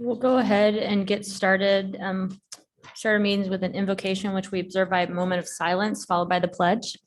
We'll go ahead and get started. Start our meetings with an invocation, which we observe by a moment of silence, followed by the pledge.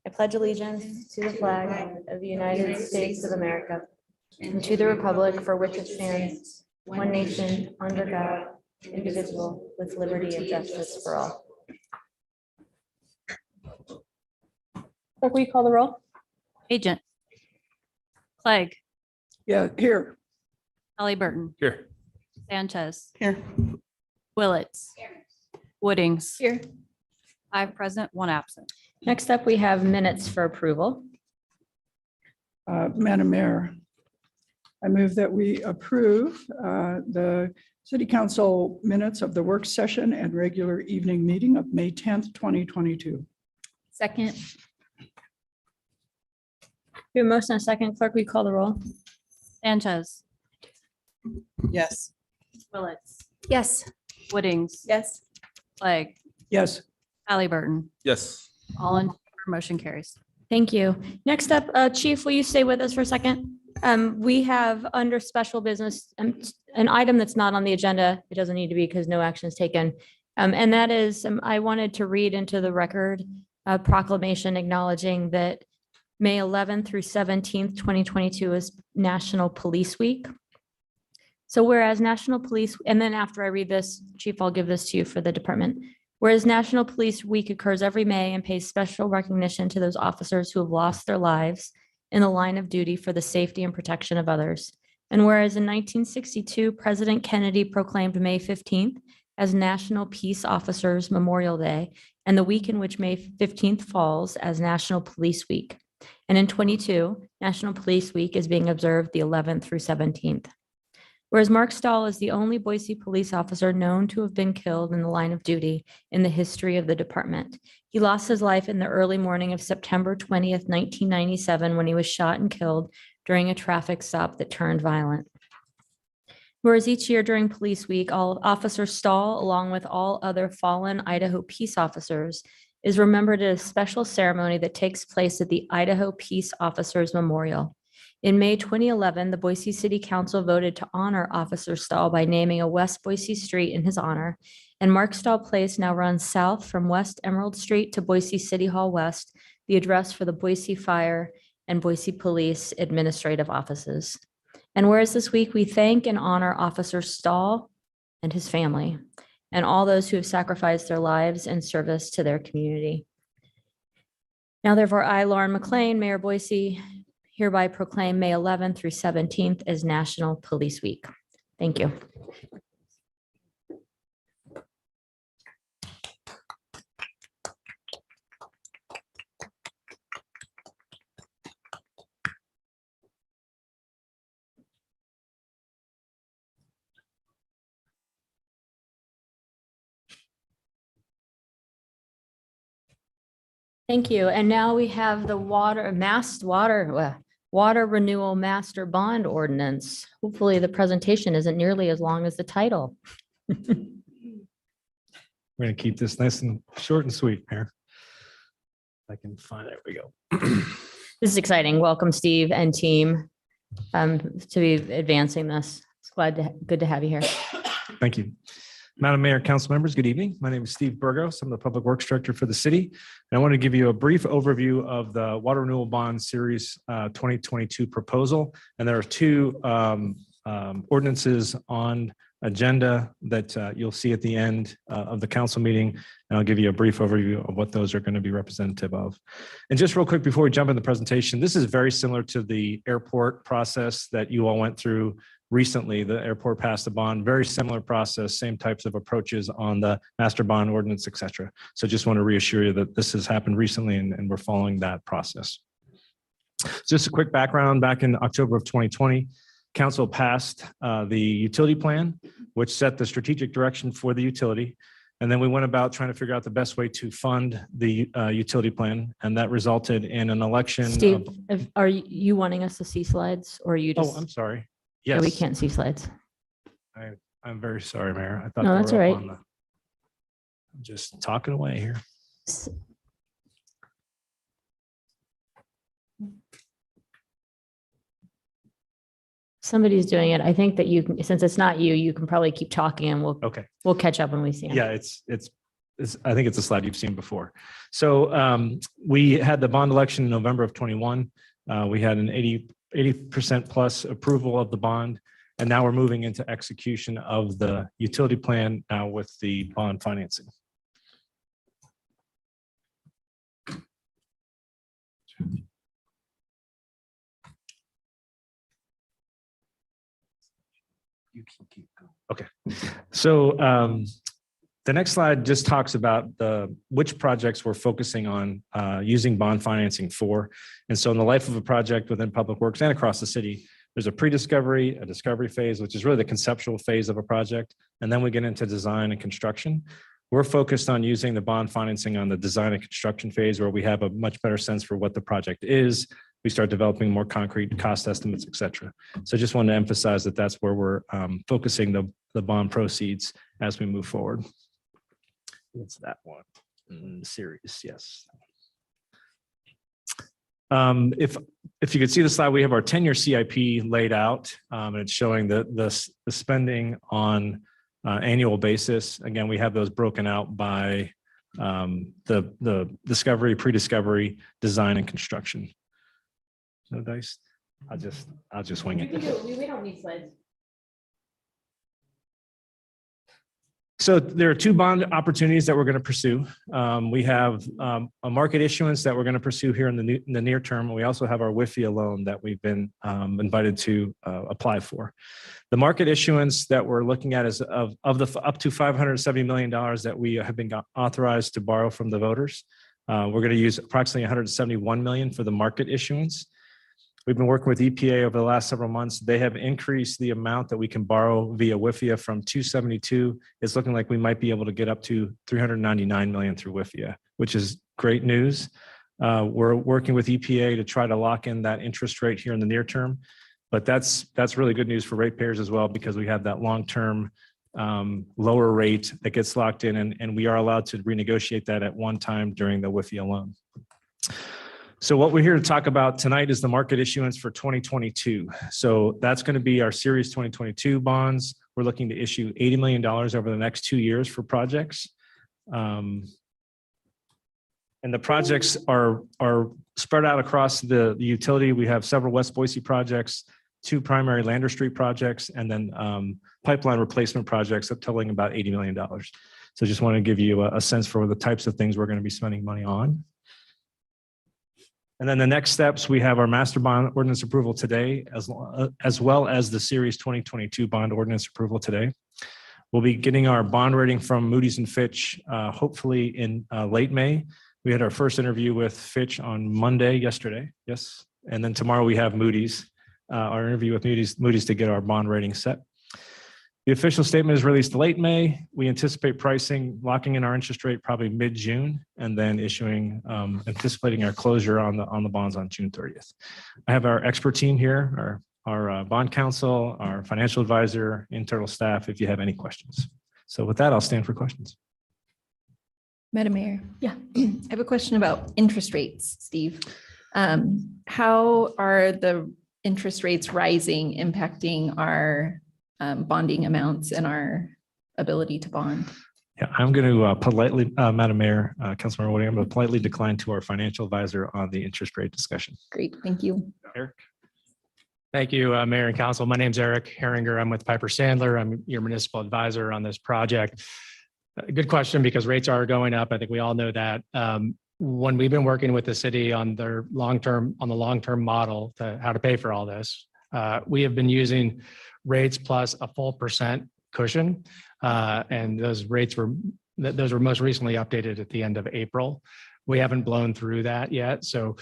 I pledge allegiance to the flag of the United States of America and to the republic for which it stands, one nation, under God, indivisible, with liberty and justice for all. Clerk, will you call the roll? Agent. Clegg. Yeah, here. Burton. Here. Sanchez. Here. Willits. Woodings. Here. 5 present, 1 absent. Next up, we have minutes for approval. Madam Mayor, I move that we approve the City Council minutes of the work session and regular evening meeting of May 10th, 2022. Second. We have a motion and a second. Clerk, will you call the roll? Sanchez. Yes. Willits. Yes. Woodings. Yes. Clegg. Yes. Burton. Yes. All in favor, motion carries. Thank you. Next up, Chief, will you stay with us for a second? We have under special business, an item that's not on the agenda. It doesn't need to be because no action is taken. And that is, I wanted to read into the record a proclamation acknowledging that May 11th through 17th, 2022 is National Police Week. So whereas National Police, and then after I read this, Chief, I'll give this to you for the department. Whereas National Police Week occurs every May and pays special recognition to those officers who have lost their lives in the line of duty for the safety and protection of others. And whereas in 1962, President Kennedy proclaimed May 15th as National Peace Officers Memorial Day, and the week in which May 15th falls as National Police Week. And in 22, National Police Week is being observed the 11th through 17th. Whereas Mark Stahl is the only Boise police officer known to have been killed in the line of duty in the history of the department. He lost his life in the early morning of September 20th, 1997, when he was shot and killed during a traffic stop that turned violent. Whereas each year during Police Week, all Officer Stahl, along with all other fallen Idaho peace officers, is remembered at a special ceremony that takes place at the Idaho Peace Officers Memorial. In May 2011, the Boise City Council voted to honor Officer Stahl by naming a West Boise street in his honor, and Mark Stahl Place now runs south from West Emerald Street to Boise City Hall West, the address for the Boise Fire and Boise Police Administrative Offices. And whereas this week we thank and honor Officer Stahl and his family, and all those who have sacrificed their lives in service to their community. Now therefore, I, Lauren McLean, Mayor Boise, hereby proclaim May 11th through 17th as National Police Week. Thank you. Thank you. And now we have the water renewal master bond ordinance. Hopefully the presentation isn't nearly as long as the title. We're going to keep this nice and short and sweet here. I can find, there we go. This is exciting. Welcome, Steve and team, to be advancing this. It's good to have you here. Thank you. Madam Mayor, council members, good evening. My name is Steve Burgos. I'm the Public Works Director for the city. And I want to give you a brief overview of the Water Renewal Bond Series 2022 proposal. And there are 2 ordinances on agenda that you'll see at the end of the council meeting. And I'll give you a brief overview of what those are going to be representative of. And just real quick before we jump in the presentation, this is very similar to the airport process that you all went through recently. The airport passed a bond, very similar process, same types of approaches on the master bond ordinance, et cetera. So just want to reassure you that this has happened recently and we're following that process. Just a quick background, back in October of 2020, council passed the utility plan, which set the strategic direction for the utility. And then we went about trying to figure out the best way to fund the utility plan. And that resulted in an election. Steve, are you wanting us to see slides or are you just? Oh, I'm sorry. Yeah, Yes. we can't see slides. I'm very sorry, Mayor. I thought No, they that's were all up right. on I'm just talking away here. Somebody's doing it. I think that you can, since it's not you, you can probably keep talking and Okay. we'll catch up when we see him. Yeah, I think it's a slide you've seen before. So we had the bond election in November of 21. We had an 80% plus approval of the bond. And now we're moving into execution of the utility plan now with the bond financing. You can keep going. Okay. So the next slide just talks about which projects we're focusing on using bond financing for. And so in the life of a project within Public Works and across the city, there's a pre-discovery, a discovery phase, which is really the conceptual phase of a project. And then we get into design and construction. We're focused on using the bond financing on the design and construction phase where we have a much better sense for what the project is. We start developing more concrete cost estimates, et cetera. So just wanted to emphasize that that's where we're focusing the bond proceeds as we move forward. It's that one series, yes. If you could see the slide, we have our 10-year CIP laid out, and it's showing the spending on annual basis. Again, we have those broken out by the discovery, pre-discovery, design, and construction. No dice. I'll just wing it. We don't need slides. So there are two bond opportunities that we're going to pursue. We have a market issuance that we're going to pursue here in the near term. We also have our WIFIA loan that we've been invited to apply for. The market issuance that we're looking at is of the up to $570 million that we have been authorized to borrow from the voters. We're going to use approximately $171 million for the market issuance. We've been working with EPA over the last several months. They have increased the amount that we can borrow via WIFIA from 272. It's looking like we might be able to get up to 399 million through WIFIA, which is great news. We're working with EPA to try to lock in that interest rate here in the near term, but that's really good news for ratepayers as well, because we have that long-term lower rate that gets locked in, and we are allowed to renegotiate that at one time during the WIFIA loan. So what we're here to talk about tonight is the market issuance for 2022. So that's going to be our Series 2022 bonds. We're looking to issue $80 million over the next 2 years for projects. And the projects are spread out across the utility. We have several West Boise projects, 2 primary Lander Street projects, and then pipeline replacement projects totaling about $80 million. So just want to give you a sense for the types of things we're going to be spending money on. And then the next steps, we have our master bond ordinance approval today, as well as the Series 2022 bond ordinance approval today. We'll be getting our bond rating from Moody's and Fitch, hopefully in late May. We had our first interview with Fitch on Monday, yesterday, yes. And then tomorrow we have Moody's, our interview with Moody's to get our bond rating set. The official statement is released late May. We anticipate pricing, locking in our interest rate probably mid-June, and then issuing, anticipating our closure on the bonds on June 30th. I have our expert team here, our bond counsel, our financial advisor, internal staff, if you have any questions. So with that, I'll stand for questions. Madam Mayor. Yeah. I have a question about interest rates, Steve. How are the interest rates rising impacting our bonding amounts and our ability to bond? Yeah, I'm going to politely, Madam Mayor, Councilmember Woody, I'm going to politely decline to our financial advisor on the interest rate discussion. Great, thank you. Eric? Thank you, Mayor and Council. My name's Eric Herringer. I'm with Piper Sandler. I'm your municipal advisor on this project. Good question, because rates are going up. I think we all know that. When we've been working with the city on the long-term model to how to pay for all this, we have been using rates plus a full % cushion. And those rates were most recently updated at the end of April. We haven't blown through that yet. So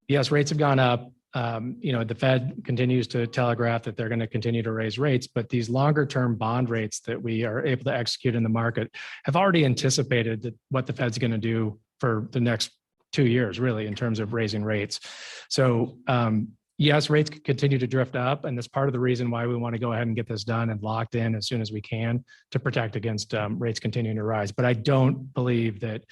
yes, rates have gone up. The Fed continues to telegraph that they're going to continue to raise rates, but these longer term bond rates that we are able to execute in the market have already anticipated what the Fed's going to do for the next 2 years, really, in terms of raising rates. So yes, rates continue to drift up, and that's part of the reason why we want to go ahead and get this done and locked in as soon as we can to protect against rates continuing to rise. But I don't believe that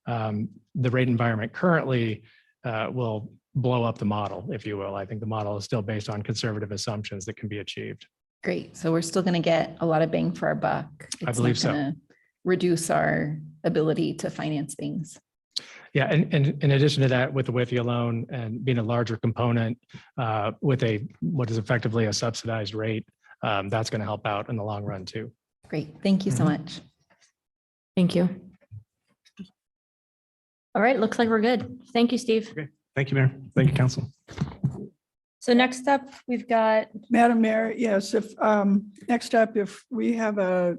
the rate environment currently will blow up the model, if you will. I think the model is still based on conservative assumptions that can be achieved. Great. So we're still going to get a lot of bang for our buck. I It's believe not so. gonna Reduce our ability to finance things. Yeah, and in addition to that, with the WIFIA loan and being a larger component with what is effectively a subsidized rate, that's going to help out in the long run too. Great. Thank you so much. Thank you. All right, looks like we're good. Thank you, Steve. Thank you, Mayor. Thank you, council. So next up, we've got, Madam Mayor, yes, if, next up, if we have a,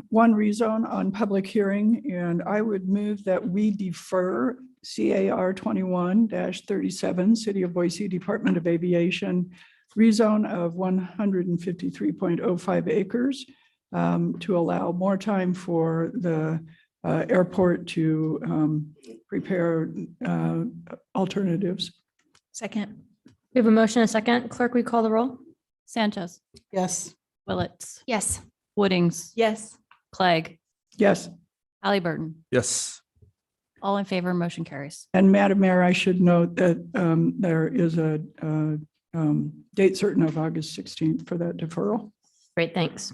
one rezone on public hearing, and I would move that we defer CAR 21-37, City of Boise Department of Aviation, rezone of 153.05 acres to allow more time for the airport to prepare alternatives. Second. we have a motion, a second. Clerk, we call the roll? Sanchez, Yes. Willetts, Yes. Woodings, Yes. Clegg, Yes. Halliburton, Yes. all in favor, motion carries. And Madam Mayor, I should note that there is a date certain of August 16th for that deferral. Great, thanks.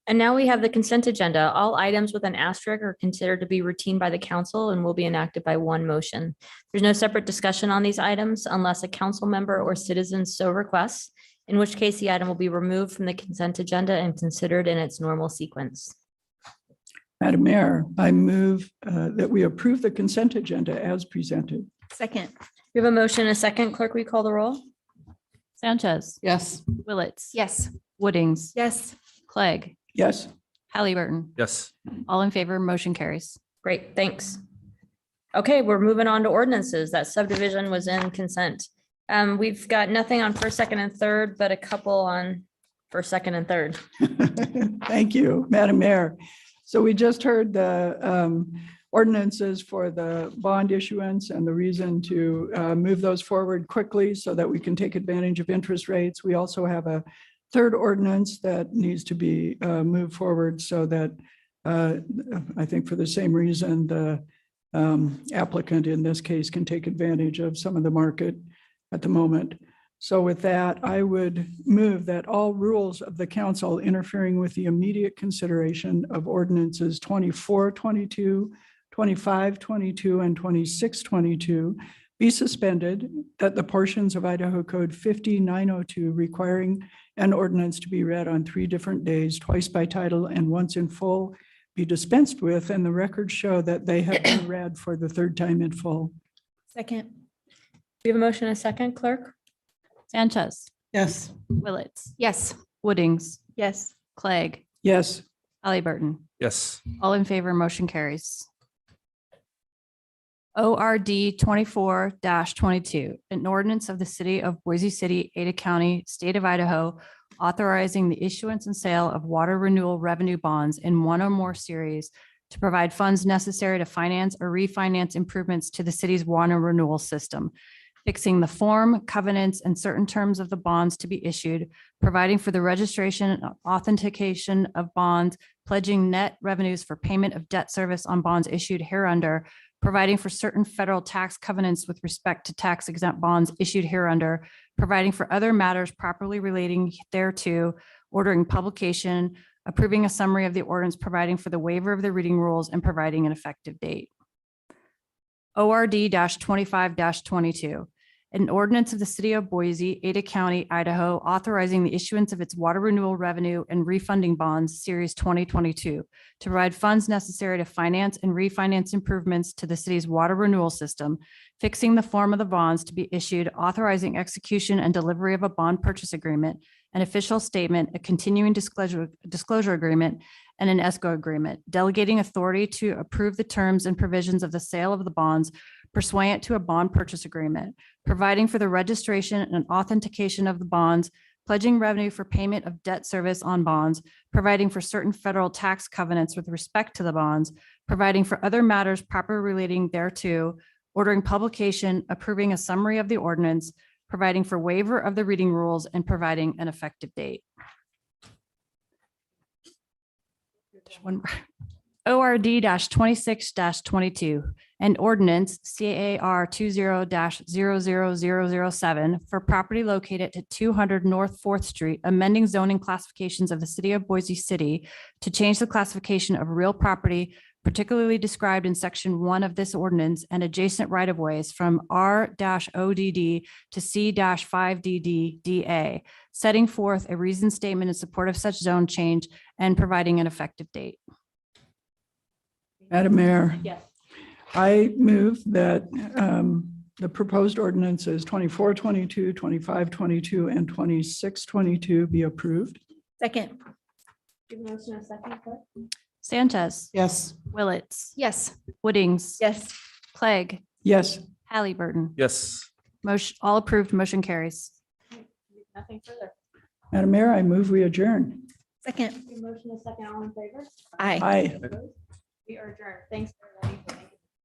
And now we have the consent agenda. All items with an asterisk are considered to be routine by the council and will be enacted by one motion. There's no separate discussion on these items unless a council member or citizen so requests, in which case the item will be removed from the consent agenda and considered in its normal sequence. Madam Mayor, I move that we approve the consent agenda as presented. Second. We have a motion, a second. Clerk, we call the roll? Sanchez, Yes. Willetts, Yes. Woodings, Yes. Clegg, Yes. Halliburton, Yes. all in favor, motion carries. Great, thanks. Okay, we're moving on to ordinances. That subdivision was in consent. We've got nothing on first, second, and third, but a couple on first, second, and third. Thank you, Madam Mayor. So we just heard the ordinances for the bond issuance and the reason to move those forward quickly so that we can take advantage of interest rates. We also have a third ordinance that needs to be moved forward so that I think for the same reason, the applicant in this case can take advantage of some of the market at the moment. So with that, I would move that all rules of the council interfering with the immediate consideration of ordinances 2422, 2522, and 2622 be suspended, that the portions of Idaho Code 50902 requiring an ordinance to be read on 3 different days, twice by title and once in full, be dispensed with, and the records show that they have been read for the 3rd time in full. Second. We have a motion, a second, clerk? Sanchez, Yes. Willetts, Yes. Woodings, Yes. Clegg, Yes. Halliburton, Yes. all in favor, motion carries. ORD 24-22, an ordinance of the city of Boise City, Ada County, state of Idaho, authorizing the issuance and sale of water renewal revenue bonds in one or more series to provide funds necessary to finance or refinance improvements to the city's water renewal system, fixing the form, covenants, and certain terms of the bonds to be issued, providing for the registration and authentication of bonds, pledging net revenues for payment of debt service on bonds issued hereunder, providing for certain federal tax covenants with respect to tax exempt bonds issued hereunder, providing for other matters properly relating thereto, ordering publication, approving a summary of the ordinance, providing for the waiver of the reading rules, and providing an effective date. ORD 25-22, an ordinance of the city of Boise, Ada County, Idaho, authorizing the issuance of its water renewal revenue and refunding bonds, series 2022, to provide funds necessary to finance and refinance improvements to the city's water renewal system, fixing the form of the bonds to be issued, authorizing execution and delivery of a bond purchase agreement, an official statement, a continuing disclosure agreement, and an escrow agreement, delegating authority to approve the terms and provisions of the sale of the bonds pursuant to a bond purchase agreement, providing for the registration and authentication of the bonds, pledging revenue for payment of debt service on bonds, providing for certain federal tax covenants with respect to the bonds, providing for other matters proper relating thereto, ordering publication, approving a summary of the ordinance, providing for waiver of the reading rules, and providing an effective date. There's one more. ORD 26 an ordinance CAR 20-00007 for property located at 200 North Fourth Street, amending zoning classifications of the city of Boise City to change the classification of real property particularly described in section 1 of this ordinance and adjacent right-of-ways from R-ODD to C-5DD-DA, setting forth a reasoned statement in support of such zone change and providing an effective date. Madam Mayor, Yes. I move that the proposed ordinances 2422, 2522, and 2622 be approved. Second. Sanchez. Yes. Willetts. Yes. Woodings. Yes. Clegg. Yes. Halliburton. Yes. Motion, all approved, motion carries. Nothing further. Madam Mayor, I move we adjourn. Second. Motion is second, all in favor? Aye. Aye. We are adjourned. Thanks, everybody.